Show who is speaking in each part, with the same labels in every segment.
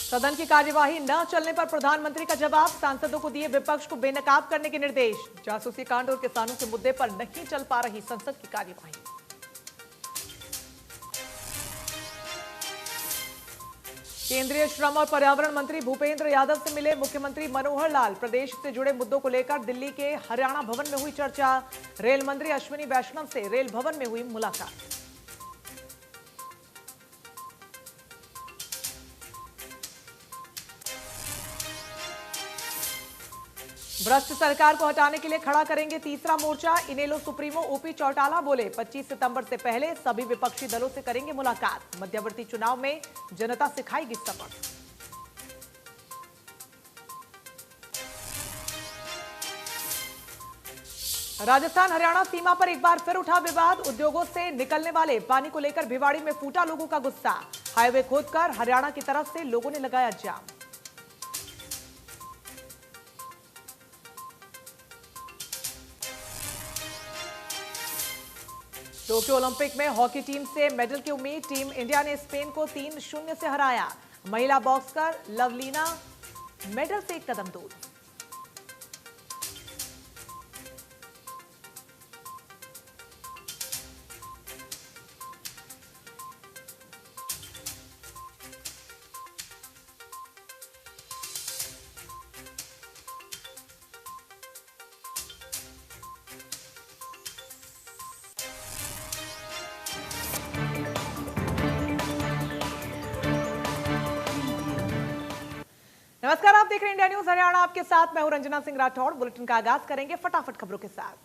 Speaker 1: सदन की कार्यवाही न चलने पर प्रधानमंत्री का जवाब, सांसदों को दिए विपक्ष को बेनकाब करने के निर्देश। जासूसी कांड और किसानों के मुद्दे पर नहीं चल पा रही संसद की कार्यवाही। केंद्रीय श्रम और पर्यावरण मंत्री भूपेंद्र यादव से मिले मुख्यमंत्री मनोहर लाल। प्रदेश से जुड़े मुद्दों को लेकर दिल्ली के हरियाणा भवन में हुई चर्चा। रेल मंत्री अश्विनी वैष्णव से रेल भवन में हुई मुलाकात। भ्रष्ट सरकार को हटाने के लिए खड़ा करेंगे तीसरा मोर्चा। इनेलो सुप्रीमो ओपी चौटाला बोले 25 सितंबर से पहले सभी विपक्षी दलों से करेंगे मुलाकात। मध्यवर्ती चुनाव में जनता सिखाएगी सबक। राजस्थान हरियाणा सीमा पर एक बार फिर उठा विवाद। उद्योगों से निकलने वाले पानी को लेकर भिवाड़ी में फूटा लोगों का गुस्सा। हाईवे खोदकर हरियाणा की तरफ से लोगों ने लगाया जाम। टोक्यो ओलंपिक में हॉकी टीम से मेडल की उम्मीद। टीम इंडिया ने स्पेन को 3-0 से हराया। महिला बॉक्सर लवलीना मेडल से एक कदम दूर। नमस्कार, आप देख रहे हैं इंडिया न्यूज हरियाणा। आपके साथ मैं हूं रंजना सिंह राठौड़। बुलेटिन का आगाज करेंगे फटाफट खबरों के साथ।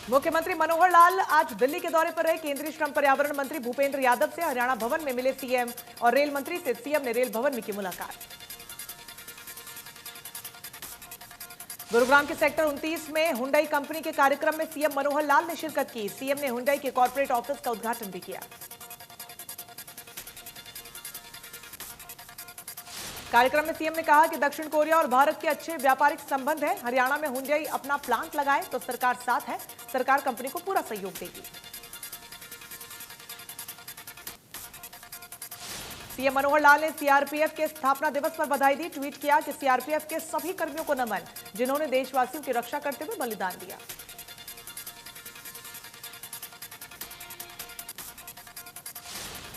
Speaker 1: मुख्यमंत्री मनोहर लाल आज दिल्ली के दौरे पर रहे। केंद्रीय श्रम पर्यावरण मंत्री भूपेंद्र यादव से हरियाणा भवन में मिले सीएम और रेल मंत्री से सीएम ने रेल भवन में की मुलाकात। गुरुग्राम के सेक्टर 29 में हुंडई कंपनी के कार्यक्रम में सीएम मनोहर लाल ने शिरकत की। सीएम ने हुंडई के कॉर्पोरेट ऑफिस का उद्घाटन भी किया। कार्यक्रम में सीएम ने कहा कि दक्षिण कोरिया और भारत के अच्छे व्यापारिक संबंध हैं। हरियाणा में हुंडई अपना प्लांट लगाए तो सरकार साथ है। सरकार कंपनी को पूरा सहयोग देगी। सीएम मनोहर लाल ने सीआरपीएफ के स्थापना दिवस पर बधाई दी। ट्वीट किया कि सीआरपीएफ के सभी कर्मियों को नमन, जिन्होंने देशवासियों की रक्षा करते हुए बलिदान दिया।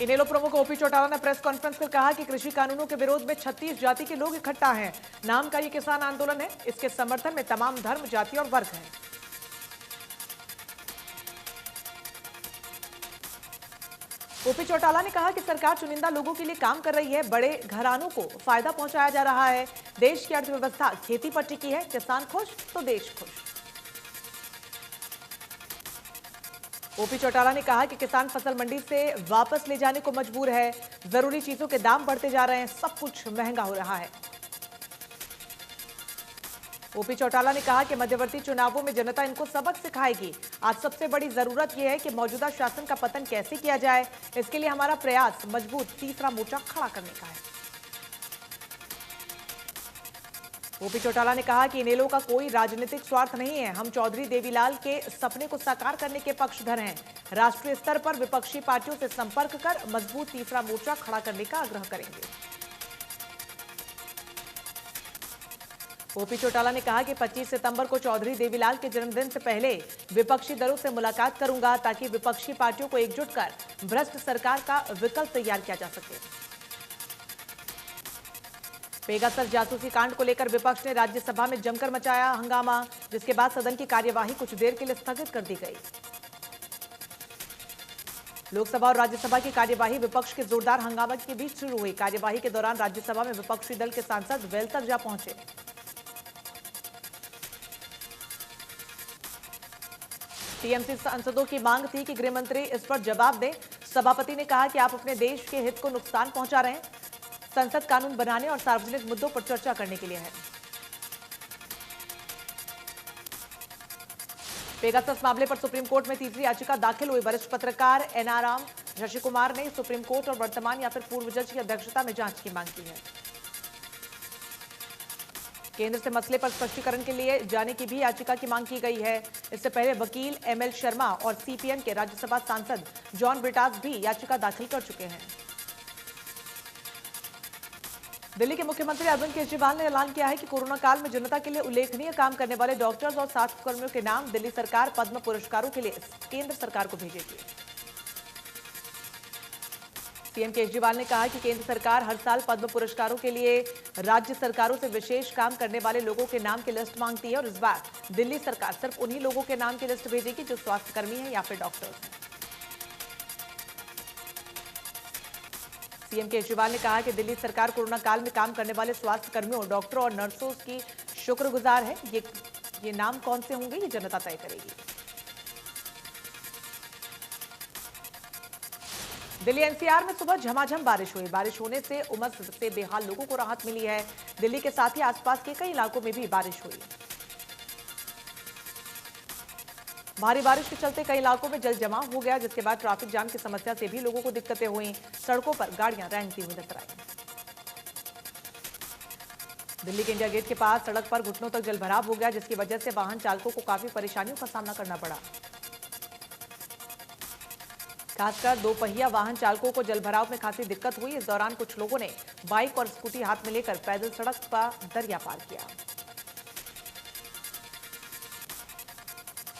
Speaker 1: इनेलो प्रमुख ओपी चौटाला ने प्रेस कॉन्फ्रेंस कर कहा कि कृषि कानूनों के विरोध में 36 जाति के लोग इकट्ठा हैं। नाम का ये किसान आंदोलन है। इसके समर्थन में तमाम धर्म, जाति और वर्ग हैं। ओपी चौटाला ने कहा कि सरकार चुनिंदा लोगों के लिए काम कर रही है। बड़े घरानों को फायदा पहुंचाया जा रहा है। देश की अर्थव्यवस्था खेती पर टिकी है। किसान खुश तो देश खुश। ओपी चौटाला ने कहा कि किसान फसल मंडी से वापस ले जाने को मजबूर है। जरूरी चीजों के दाम बढ़ते जा रहे हैं। सब कुछ महंगा हो रहा है। ओपी चौटाला ने कहा कि मध्यवर्ती चुनावों में जनता इनको सबक सिखाएगी। आज सबसे बड़ी जरूरत यह है कि मौजूदा शासन का पतन कैसे किया जाए। इसके लिए हमारा प्रयास मजबूत तीसरा मोर्चा खड़ा करने का है। ओपी चौटाला ने कहा कि इनेलो का कोई राजनीतिक स्वार्थ नहीं है। हम चौधरी देवीलाल के सपने को साकार करने के पक्षधर हैं। राष्ट्रीय स्तर पर विपक्षी पार्टियों से संपर्क कर मजबूत तीसरा मोर्चा खड़ा करने का आग्रह करेंगे। ओपी चौटाला ने कहा कि 25 सितंबर को चौधरी देवीलाल के जन्मदिन से पहले विपक्षी दलों से मुलाकात करूंगा, ताकि विपक्षी पार्टियों को एकजुट कर भ्रष्ट सरकार का विकल्प तैयार किया जा सके। पेगासस जासूसी कांड को लेकर विपक्ष ने राज्यसभा में जमकर मचाया हंगामा, जिसके बाद सदन की कार्यवाही कुछ देर के लिए स्थगित कर दी गई। लोकसभा और राज्यसभा की कार्यवाही विपक्ष के जोरदार हंगामे के बीच शुरू हुई। कार्यवाही के दौरान राज्यसभा में विपक्षी दल के सांसद वेल तक जा पहुंचे। टीएमसी सांसदों की मांग थी कि गृह मंत्री इस पर जवाब दें। सभापति ने कहा कि आप अपने देश के हित को नुकसान पहुंचा रहे हैं। संसद कानून बनाने और सार्वजनिक मुद्दों पर चर्चा करने के लिए है। पेगासस मामले पर सुप्रीम कोर्ट में तीसरी याचिका दाखिल हुई। वरिष्ठ पत्रकार एनआरआम शशि कुमार ने सुप्रीम कोर्ट और वर्तमान या फिर पूर्व जज की अध्यक्षता में जांच की मांग की है। केंद्र से मसले पर स्पष्टीकरण के लिए जाने की भी याचिका की मांग की गई है। इससे पहले वकील एमएल शर्मा और सीपीएम के राज्यसभा सांसद जॉन ब्रिटास भी याचिका दाखिल कर चुके हैं। दिल्ली के मुख्यमंत्री अरविंद केजरीवाल ने ऐलान किया है कि कोरोना काल में जनता के लिए उल्लेखनीय काम करने वाले डॉक्टर्स और स्वास्थ्यकर्मियों के नाम दिल्ली सरकार पद्म पुरस्कारों के लिए केंद्र सरकार को भेजेगी। सीएम केजरीवाल ने कहा कि केंद्र सरकार हर साल पद्म पुरस्कारों के लिए राज्य सरकारों से विशेष काम करने वाले लोगों के नाम की लिस्ट मांगती है और इस बार दिल्ली सरकार सिर्फ उन्हीं लोगों के नाम की लिस्ट भेजेगी जो स्वास्थ्यकर्मी हैं या फिर डॉक्टर्स हैं। सीएम केजरीवाल ने कहा कि दिल्ली सरकार कोरोना काल में काम करने वाले स्वास्थ्य कर्मियों, डॉक्टरों और नर्सों की शुक्रगुजार है। ये नाम कौन से होंगे ये जनता तय करेगी। दिल्ली एनसीआर में सुबह झमाझम बारिश हुई। बारिश होने से उमस से बेहाल लोगों को राहत मिली है। दिल्ली के साथ ही आसपास के कई इलाकों में भी बारिश हुई। भारी बारिश के चलते कई इलाकों में जल जमाव हो गया, जिसके बाद ट्रैफिक जाम की समस्या से भी लोगों को दिक्कतें हुई। सड़कों पर गाड़ियां रेंगती हुई नजर आई। दिल्ली के इंडिया गेट के पास सड़क पर घुटनों तक जलभराव हो गया, जिसकी वजह से वाहन चालकों को काफी परेशानियों का सामना करना पड़ा। खासकर दोपहिया वाहन चालकों को जलभराव में खासी दिक्कत हुई। इस दौरान कुछ लोगों ने बाइक और स्कूटी हाथ में लेकर पैदल सड़क पर दरिया पार किया।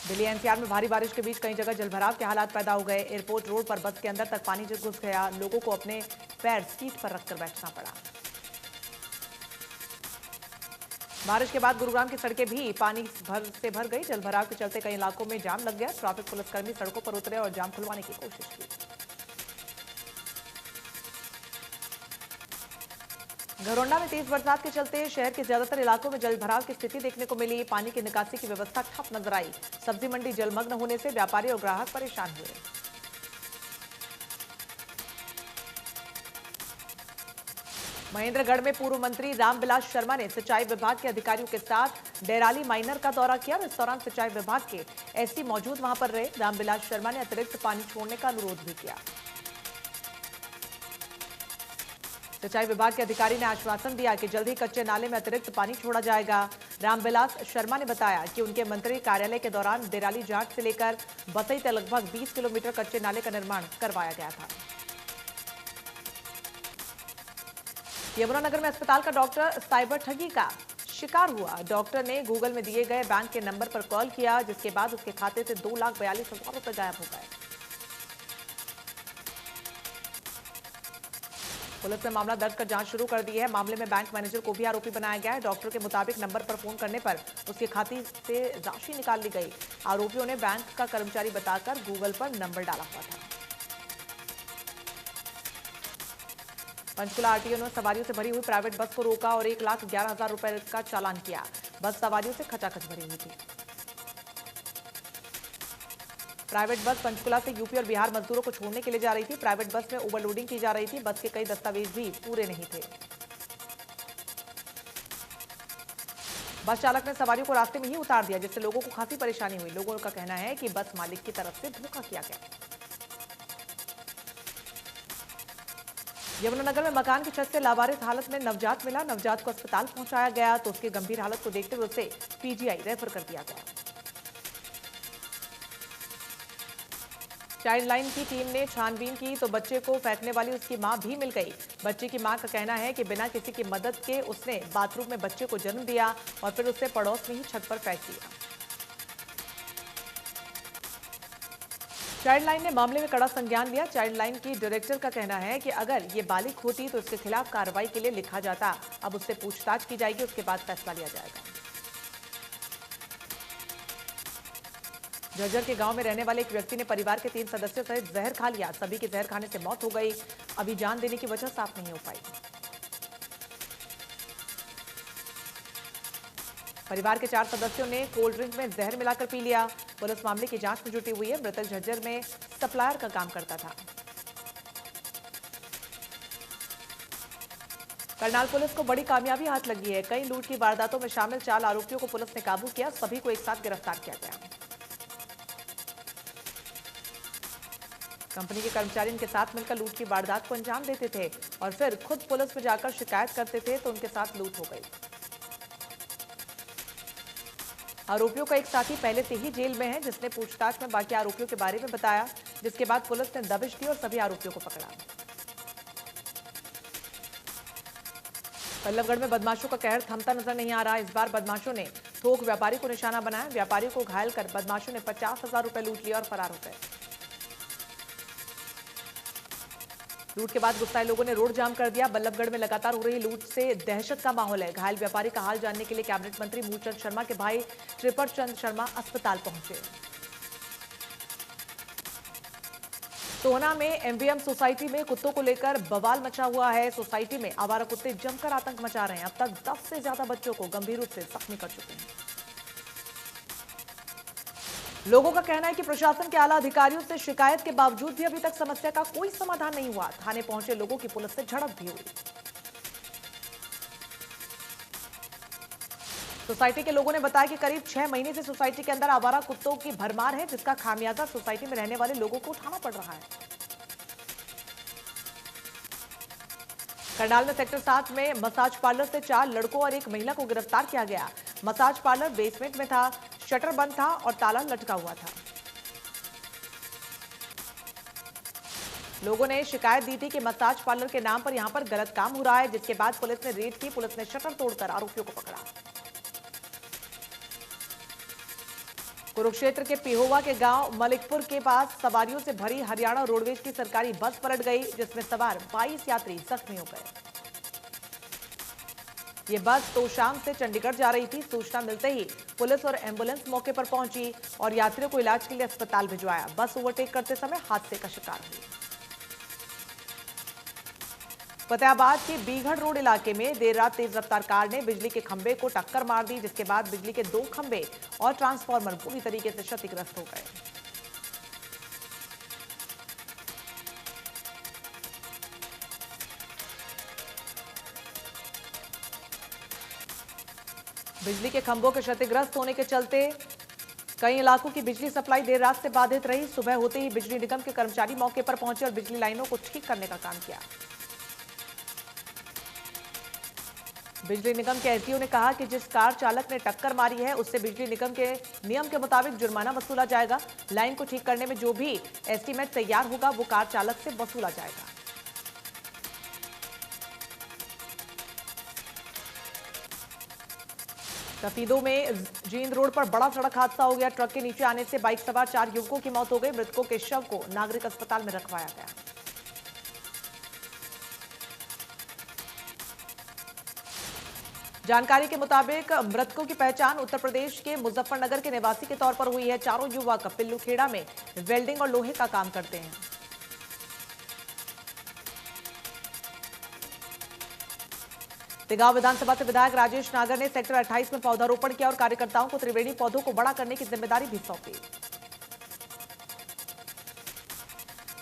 Speaker 1: दिल्ली एनसीआर में भारी बारिश के बीच कई जगह जलभराव के हालात पैदा हो गए। एयरपोर्ट रोड पर बस के अंदर तक पानी घुस गया। लोगों को अपने पैर सीट पर रखकर बैठना पड़ा। बारिश के बाद गुरुग्राम की सड़कें भी पानी से भर गई। जलभराव के चलते कई इलाकों में जाम लग गया। ट्रैफिक पुलिसकर्मी सड़कों पर उतरे और जाम खुलवाने की कोशिश की। घरौंडा में तेज बरसात के चलते शहर के ज्यादातर इलाकों में जलभराव की स्थिति देखने को मिली। पानी की निकासी की व्यवस्था ठप नजर आई। सब्जी मंडी जलमग्न होने से व्यापारी और ग्राहक परेशान हुए। महेंद्रगढ़ में पूर्व मंत्री रामविलास शर्मा ने सिंचाई विभाग के अधिकारियों के साथ डेराली माइनर का दौरा किया। इस दौरान सिंचाई विभाग के एससी मौजूद वहां पर रहे। रामविलास शर्मा ने अतिरिक्त पानी छोड़ने का अनुरोध भी किया। सिंचाई विभाग के अधिकारी ने आश्वासन दिया कि जल्द ही कच्चे नाले में अतिरिक्त पानी छोड़ा जाएगा। रामविलास शर्मा ने बताया कि उनके मंत्री कार्यालय के दौरान डेराली जाट से लेकर बसई तक लगभग 20 किलोमीटर कच्चे नाले का निर्माण करवाया गया था। यमुनानगर में अस्पताल का डॉक्टर साइबर ठगी का शिकार हुआ। डॉक्टर ने गूगल में दिए गए बैंक के नंबर पर कॉल किया, जिसके बाद उसके खाते से 2,42,000 रुपए गायब हो गए। पुलिस ने मामला दर्ज कर जांच शुरू कर दी है। मामले में बैंक मैनेजर को भी आरोपी बनाया गया है। डॉक्टर के मुताबिक नंबर पर फोन करने पर उसके खाते से राशि निकाल ली गई। आरोपियों ने बैंक का कर्मचारी बताकर गूगल पर नंबर डाला हुआ था। पंचकुला आरटीओ ने सवारियों से भरी हुई प्राइवेट बस को रोका और 1,11,000 रुपए का चालान किया। बस सवारियों से खचाखच भरी हुई थी। प्राइवेट बस पंचकुला से यूपी और बिहार मजदूरों को छोड़ने के लिए जा रही थी। प्राइवेट बस में ओवरलोडिंग की जा रही थी। बस के कई दस्तावेज भी पूरे नहीं थे। बस चालक ने सवारियों को रास्ते में ही उतार दिया, जिससे लोगों को काफी परेशानी हुई। लोगों का कहना है कि बस मालिक की तरफ से धोखा किया गया। यमुनानगर में मकान की छत से लावारिस हालत में नवजात मिला। नवजात को अस्पताल पहुंचाया गया तो उसकी गंभीर हालत को देखते हुए उसे पीजीआई रेफर कर दिया गया। चाइल्ड लाइन की टीम ने छानबीन की तो बच्चे को फेंकने वाली उसकी मां भी मिल गई। बच्चे की मां का कहना है कि बिना किसी की मदद के उसने बाथरूम में बच्चे को जन्म दिया और फिर उसे पड़ोस में ही छत पर फेंक दिया। चाइल्ड लाइन ने मामले में कड़ा संज्ञान लिया। चाइल्ड लाइन की डायरेक्टर का कहना है कि अगर ये बालिग होती तो उसके खिलाफ कार्रवाई के लिए लिखा जाता। अब उससे पूछताछ की जाएगी, उसके बाद फैसला लिया जाएगा। झज्जर के गांव में रहने वाले एक व्यक्ति ने परिवार के 3 सदस्यों सहित जहर खा लिया। सभी की जहर खाने से मौत हो गई। अभी जान देने की वजह साफ नहीं हो पाई। परिवार के 4 सदस्यों ने कोल्ड ड्रिंक में जहर मिलाकर पी लिया। पुलिस मामले की जांच में जुटी हुई है। मृतक झज्जर में सप्लायर का काम करता था। करनाल पुलिस को बड़ी कामयाबी हाथ लगी है। कई लूट की वारदातों में शामिल 4 आरोपियों को पुलिस ने काबू किया। सभी को एक साथ गिरफ्तार किया गया। कंपनी के कर्मचारी इनके साथ मिलकर लूट की वारदात को अंजाम देते थे और फिर खुद पुलिस में जाकर शिकायत करते थे तो उनके साथ लूट हो गई। आरोपियों का एक साथी पहले से ही जेल में है, जिसने पूछताछ में बाकी आरोपियों के बारे में बताया, जिसके बाद पुलिस ने दबिश दी और सभी आरोपियों को पकड़ा। बल्लभगढ़ में बदमाशों का कहर थमता नजर नहीं आ रहा। इस बार बदमाशों ने थोक व्यापारी को निशाना बनाया। व्यापारी को घायल कर बदमाशों ने 50,000 रुपए लूट लिया और फरार हो गए। लूट के बाद गुस्साए लोगों ने रोड जाम कर दिया। बल्लभगढ़ में लगातार हो रही लूट से दहशत का माहौल है। घायल व्यापारी का हाल जानने के लिए कैबिनेट मंत्री मूलचंद शर्मा के भाई त्रिपर चंद शर्मा अस्पताल पहुंचे। सोहना में एमवीएम सोसाइटी में कुत्तों को लेकर बवाल मचा हुआ है। सोसाइटी में आवारा कुत्ते जमकर आतंक मचा रहे हैं। अब तक 10 से ज्यादा बच्चों को गंभीर रूप से जख्मी कर चुके हैं। लोगों का कहना है कि प्रशासन के आला अधिकारियों से शिकायत के बावजूद भी अभी तक समस्या का कोई समाधान नहीं हुआ। थाने पहुंचे लोगों की पुलिस से झड़प भी हुई। सोसाइटी के लोगों ने बताया कि करीब 6 महीने से सोसाइटी के अंदर आवारा कुत्तों की भरमार है, जिसका खामियाजा सोसाइटी में रहने वाले लोगों को उठाना पड़ रहा है। करनाल में सेक्टर 7 में मसाज पार्लर से 4 लड़कों और एक महिला को गिरफ्तार किया गया। मसाज पार्लर बेसमेंट में था, शटर बंद था और ताला लटका हुआ था। लोगों ने शिकायत दी थी कि मसाज पार्लर के नाम पर यहां पर गलत काम हो रहा है, जिसके बाद पुलिस ने रेड की। पुलिस ने शटर तोड़कर आरोपियों को पकड़ा। कुरुक्षेत्र के पिहोवा के गांव मलिकपुर के पास सवारियों से भरी हरियाणा रोडवेज की सरकारी बस पलट गई, जिसमें सवार 22 यात्री जख्मी हो गए। ये बस तोशाम से चंडीगढ़ जा रही थी। सूचना मिलते ही पुलिस और एम्बुलेंस मौके पर पहुंची और यात्रियों को इलाज के लिए अस्पताल भिजवाया। बस ओवरटेक करते समय हादसे का शिकार हुई। फतेहाबाद के बीघड़ रोड इलाके में देर रात तेज रफ्तार कार ने बिजली के खंभे को टक्कर मार दी, जिसके बाद बिजली के 2 खंभे और ट्रांसफार्मर पूरी तरीके से क्षतिग्रस्त हो गए। बिजली के खंभों के क्षतिग्रस्त होने के चलते कई इलाकों की बिजली सप्लाई देर रात से बाधित रही। सुबह होते ही बिजली निगम के कर्मचारी मौके पर पहुंचे और बिजली लाइनों को ठीक करने का काम किया। बिजली निगम के एसडीओ ने कहा कि जिस कार चालक ने टक्कर मारी है, उससे बिजली निगम के नियम के मुताबिक जुर्माना वसूला जाएगा। लाइन को ठीक करने में जो भी एस्टीमेट तैयार होगा, वो कार चालक से वसूला जाएगा। तफीदों में जींद रोड पर बड़ा सड़क हादसा हो गया। ट्रक के नीचे आने से बाइक सवार 4 युवकों की मौत हो गई। मृतकों के शव को नागरिक अस्पताल में रखवाया गया। जानकारी के मुताबिक मृतकों की पहचान उत्तर प्रदेश के मुजफ्फरनगर के निवासी के तौर पर हुई है। चारों युवक पिल्लूखेड़ा में वेल्डिंग और लोहे का काम करते हैं। तिगांव विधानसभा से विधायक राजेश नागर ने सेक्टर 28 में पौधारोपण किया और कार्यकर्ताओं को त्रिवेणी पौधों को बड़ा करने की जिम्मेदारी भी सौंपी।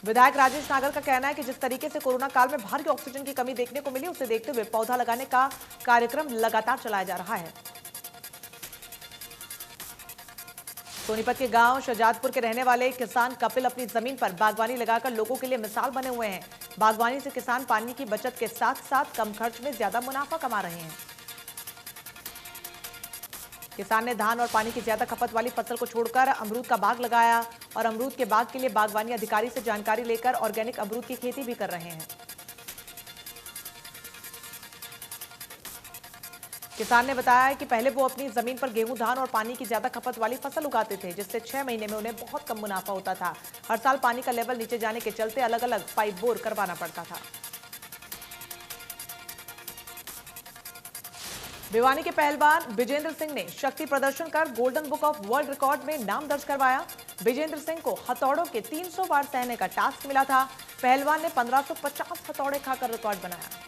Speaker 1: विधायक राजेश नागर का कहना है कि जिस तरीके से कोरोना काल में भारी ऑक्सीजन की कमी देखने को मिली, उसे देखते हुए पौधा लगाने का कार्यक्रम लगातार चलाया जा रहा है। सोनीपत के गांव शहजादपुर के रहने वाले किसान कपिल अपनी जमीन पर बागवानी लगाकर लोगों के लिए मिसाल बने हुए हैं। बागवानी से किसान पानी की बचत के साथ साथ कम खर्च में ज्यादा मुनाफा कमा रहे हैं। किसान ने धान और पानी की ज्यादा खपत वाली फसल को छोड़कर अमरूद का बाग लगाया और अमरूद के बाग के लिए बागवानी अधिकारी से जानकारी लेकर ऑर्गेनिक अमरूद की खेती भी कर रहे हैं। किसान ने बताया कि पहले वो अपनी जमीन पर गेहूं, धान और पानी की ज्यादा खपत वाली फसल उगाते थे, जिससे 6 महीने में उन्हें बहुत कम मुनाफा होता था। हर साल पानी का लेवल नीचे जाने के चलते अलग अलग पाइप बोर करवाना पड़ता था। भिवानी के पहलवान विजेंद्र सिंह ने शक्ति प्रदर्शन कर golden book of world record में नाम दर्ज करवाया। विजेंद्र सिंह को हथौड़ों के 300 बार सहने का टास्क मिला था। पहलवान ने 1550 हथौड़े खाकर रिकॉर्ड बनाया।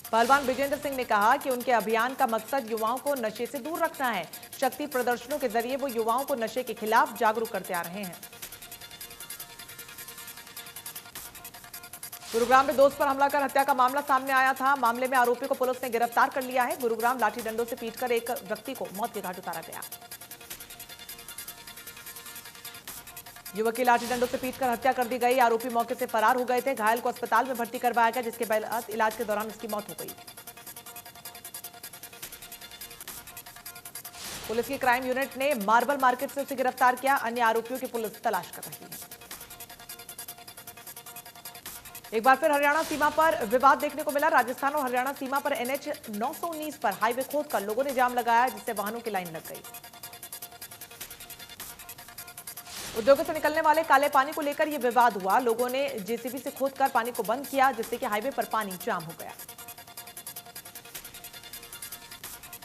Speaker 1: पहलवान विजेंद्र सिंह ने कहा कि उनके अभियान का मकसद युवाओं को नशे से दूर रखना है। शक्ति प्रदर्शनों के जरिए वो युवाओं को नशे के खिलाफ जागरूक करते आ रहे हैं। गुरुग्राम में दोस्त पर हमला कर हत्या का मामला सामने आया था। मामले में आरोपी को पुलिस ने गिरफ्तार कर लिया है। गुरुग्राम लाठी डंडों से पीटकर एक व्यक्ति को मौत के घाट उतारा गया। युवक की लाठी डंडों से पीटकर हत्या कर दी गई। आरोपी मौके से फरार हो गए थे। घायल को अस्पताल में भर्ती करवाया गया, जिसके बाद इलाज के दौरान उसकी मौत हो गई। पुलिस की क्राइम यूनिट ने मार्बल मार्केट से उसे गिरफ्तार किया। अन्य आरोपियों की पुलिस तलाश कर रही है। एक बार फिर हरियाणा सीमा पर विवाद देखने को मिला। राजस्थान और हरियाणा सीमा पर NH 919 पर हाईवे खोदकर लोगों ने जाम लगाया, जिससे वाहनों की लाइन लग गई। उद्योगों से निकलने वाले काले पानी को लेकर यह विवाद हुआ। लोगों ने जेसीबी से खोदकर पानी को बंद किया, जिससे कि हाईवे पर पानी जाम हो गया।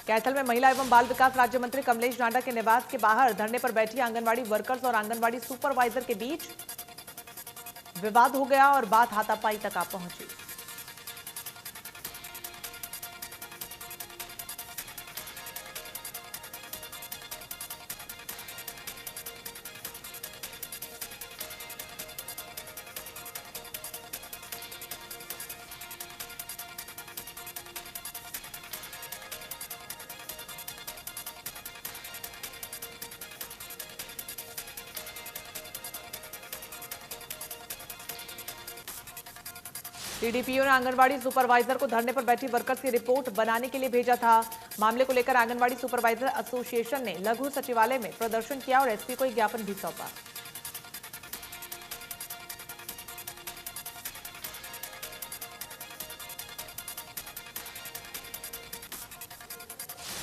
Speaker 1: कैथल में महिला एवं बाल विकास राज्य मंत्री कमलेश ढांडा के निवास के बाहर धरने पर बैठी आंगनबाड़ी वर्कर्स और आंगनबाड़ी सुपरवाइजर के बीच विवाद हो गया और बात हाथापाई तक आ पहुंची। सीडीपीओ ने आंगनबाड़ी सुपरवाइजर को धरने पर बैठी वर्कर्स की रिपोर्ट बनाने के लिए भेजा था। मामले को लेकर आंगनबाड़ी सुपरवाइजर एसोसिएशन ने लघु सचिवालय में प्रदर्शन किया और एसपी को एक ज्ञापन भी सौंपा।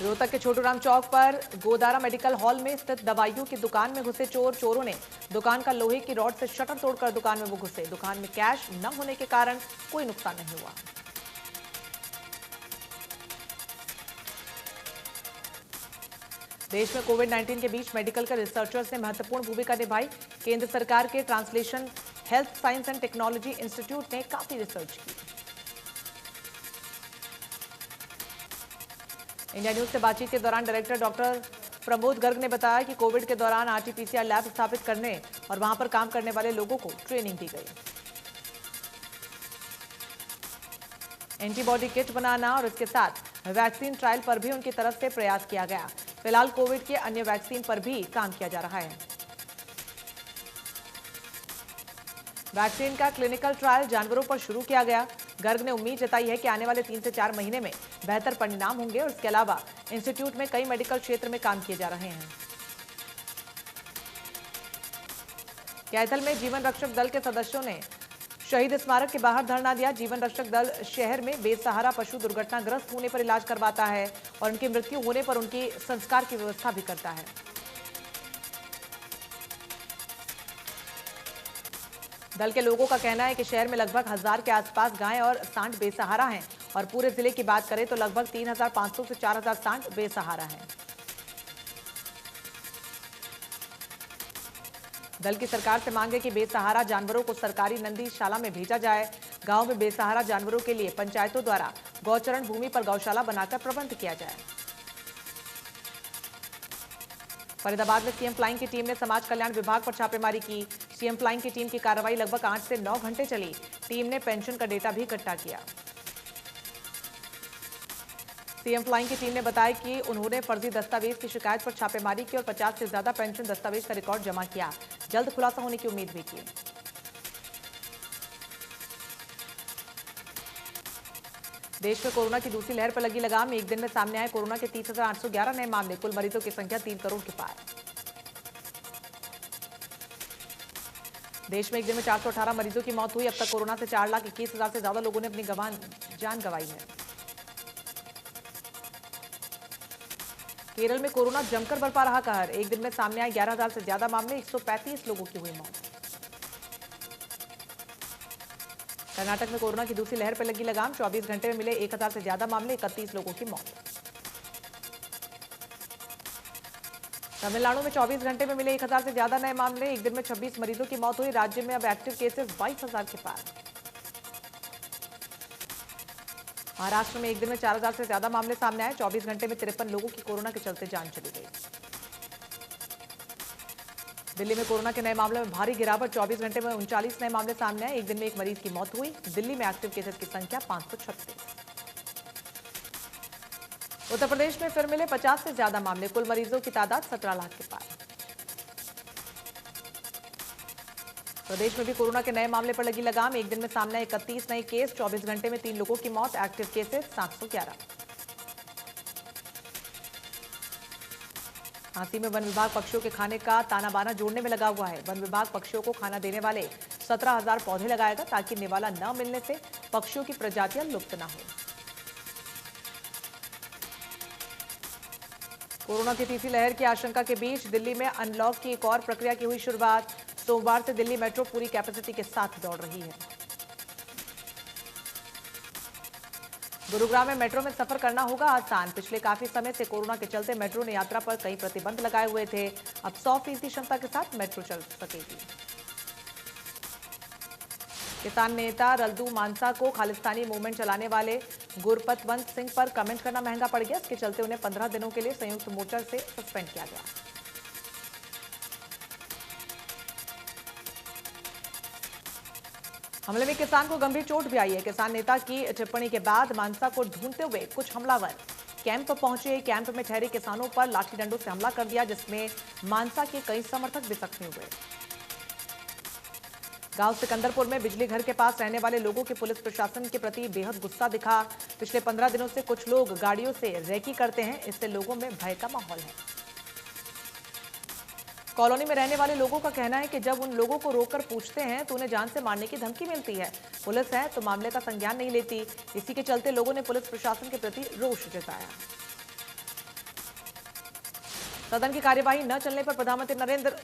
Speaker 1: रोहतक के छोटूराम चौक पर गोदारा मेडिकल हॉल में स्थित दवाइयों की दुकान में घुसे चोरों ने दुकान का लोहे की रॉड से शटर तोड़कर दुकान में वो घुसे। दुकान में कैश न होने के कारण कोई नुकसान नहीं हुआ। देश में कोविड-19 के बीच मेडिकल के रिसर्चर्स ने महत्वपूर्ण भूमिका निभाई। केंद्र सरकार के translation health science and technology institute ने काफी रिसर्च की। इंडिया न्यूज से बातचीत के दौरान डायरेक्टर डॉक्टर प्रमोद गर्ग ने बताया कि कोविड के दौरान RT-PCR लैब स्थापित करने और वहां पर काम करने वाले लोगों को ट्रेनिंग दी गई। एंटीबॉडी किट बनाना और इसके साथ वैक्सीन ट्रायल पर भी उनकी तरफ से प्रयास किया गया। फिलहाल कोविड के अन्य वैक्सीन पर भी काम किया जा रहा है। वैक्सीन का क्लिनिकल ट्रायल जानवरों पर शुरू किया गया। गर्ग ने उम्मीद जताई है कि आने वाले 3 से 4 महीने में बेहतर परिणाम होंगे और इसके अलावा इंस्टीट्यूट में कई मेडिकल क्षेत्र में काम किए जा रहे हैं। कैथल में जीवन रक्षक दल के सदस्यों ने शहीद स्मारक के बाहर धरना दिया। जीवन रक्षक दल शहर में बेसहारा पशु दुर्घटनाग्रस्त होने पर इलाज करवाता है और उनकी मृत्यु होने पर उनके संस्कार की व्यवस्था भी करता है। दल के लोगों का कहना है कि शहर में लगभग 1000 के आसपास गाय और सांड बेसहारा हैं और पूरे जिले की बात करें तो लगभग 3500 से 4000 सांड बेसहारा हैं। दल की सरकार से मांग है कि बेसहारा जानवरों को सरकारी नंदीशाला में भेजा जाए। गांव में बेसहारा जानवरों के लिए पंचायतों द्वारा गौचरण भूमि पर गौशाला बनाकर प्रबंध किया जाए। फरीदाबाद में सीएम फ्लाइंग की टीम ने समाज कल्याण विभाग पर छापेमारी की। सीएम फ्लाइंग की टीम की कार्रवाई लगभग 8 से 9 घंटे चली। टीम ने पेंशन का डेटा भी इकट्ठा किया। सीएम फ्लाइंग की टीम ने बताया कि उन्होंने फर्जी दस्तावेज की शिकायत पर छापेमारी की और 50 से ज्यादा पेंशन दस्तावेज का रिकॉर्ड जमा किया। जल्द खुलासा होने की उम्मीद भी की। देश में कोरोना की दूसरी लहर पर लगी लगाम। एक दिन में सामने आए कोरोना के 30,811 नए मामले। कुल मरीजों की संख्या 3 करोड़ के पार। देश में एक दिन में 418 मरीजों की मौत हुई। अब तक कोरोना से 4,21,000 से ज्यादा लोगों ने अपनी जान गंवाई है। केरल में कोरोना जमकर बरपा रहा कहर। एक दिन में सामने आए 11,000 से ज्यादा मामले। 135 लोगों की हुई मौत। कर्नाटक में कोरोना की दूसरी लहर पर लगी लगाम। 24 घंटे में मिले 1000 से ज्यादा मामले। 31 लोगों की मौत। तमिलनाडु में 24 घंटे में मिले 1000 से ज्यादा नए मामले। एक दिन में 26 मरीजों की मौत हुई। राज्य में अब एक्टिव केसेस 22,000 के पार। महाराष्ट्र में एक दिन में 4000 से ज्यादा मामले सामने आए। 24 घंटे में 53 लोगों की कोरोना के चलते जान चली गई। दिल्ली में कोरोना के नए मामलों में भारी गिरावट। 24 घंटे में 39 नए मामले सामने आए। एक दिन में एक मरीज की मौत हुई। दिल्ली में एक्टिव केसेस की संख्या 536। उत्तर प्रदेश में फिर मिले 50 से ज्यादा मामले। कुल मरीजों की तादाद 17 लाख के पार। प्रदेश में भी कोरोना के नए मामले पर लगी लगाम। एक दिन में सामने 31 नए केस। 24 घंटे में 3 लोगों की मौत। Active cases 711। झांसी में वन विभाग पक्षियों के खाने का ताना बाना जोड़ने में लगा हुआ है। वन विभाग पक्षियों को खाना देने वाले 17,000 पौधे लगाएगा ताकि निवाला न मिलने से पक्षियों की प्रजातियां लुप्त न हो। कोरोना की तीसरी लहर की आशंका के बीच दिल्ली में अनलॉक की एक और प्रक्रिया की हुई शुरुआत। सोमवार से दिल्ली मेट्रो पूरी कैपेसिटी के साथ दौड़ रही है। गुरुग्राम में मेट्रो में सफर करना होगा आसान। पिछले काफी समय से कोरोना के चलते मेट्रो ने यात्रा पर कई प्रतिबंध लगाए हुए थे। अब 100% क्षमता के साथ मेट्रो चल सकेगी। किसान नेता रल्दू मानसा को खालिस्तानी मूवमेंट चलाने वाले गुरपतवंत सिंह पर कमेंट करना महंगा पड़ गया। इसके चलते उन्हें 15 दिनों के लिए संयुक्त मोर्चा से सस्पेंड किया गया। हमले में किसान को गंभीर चोट भी आई है। किसान नेता की टिप्पणी के बाद मानसा को ढूंढते हुए कुछ हमलावर कैंप पहुंचे। कैंप में ठहरे किसानों पर लाठी डंडों से हमला कर दिया, जिसमें मानसा के कई समर्थक भी जख्मी हुए। गांव सिकंदरपुर में बिजली घर के पास रहने वाले लोगों के पुलिस प्रशासन के प्रति बेहद गुस्सा दिखा। पिछले 15 दिनों से कुछ लोग गाड़ियों से रेकी करते हैं। इससे लोगों में भय का माहौल है। कॉलोनी में रहने वाले लोगों का कहना है कि जब उन लोगों को रोककर पूछते हैं तो उन्हें जान से मारने की धमकी मिलती है। पुलिस है तो मामले का संज्ञान नहीं लेती। इसी के चलते लोगों ने पुलिस प्रशासन के प्रति रोष जताया। सदन की कार्यवाही न चलने पर प्रधानमंत्री नरेंद्र